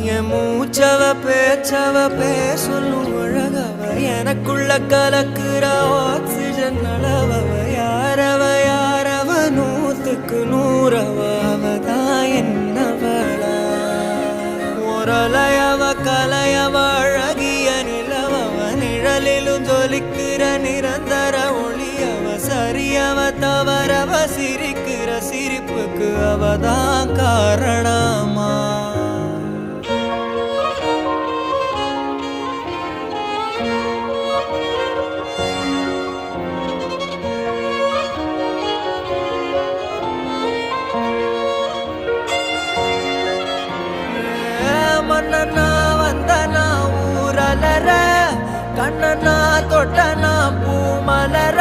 என் மூச்சவ பேச்சவ பேசலும் அழகவ எனக்குள்ள கலக்குற ஆக்சிஜன் அளவவ யாரவ நூத்துக்கு நூறவ அவதான் என்னவளா ஒரலையவ கலையவ அழகிய நிலவவ நிழலிலும் ஜொலிக்கிற நிரந்தர ஒளியவ சரியவ தவறவ சிரிக்கிற சிரிப்புக்கு அவதான் காரணமா மன்னனா வந்தனா ஊரலர கண்ணனா தொட்டனா பூ மலர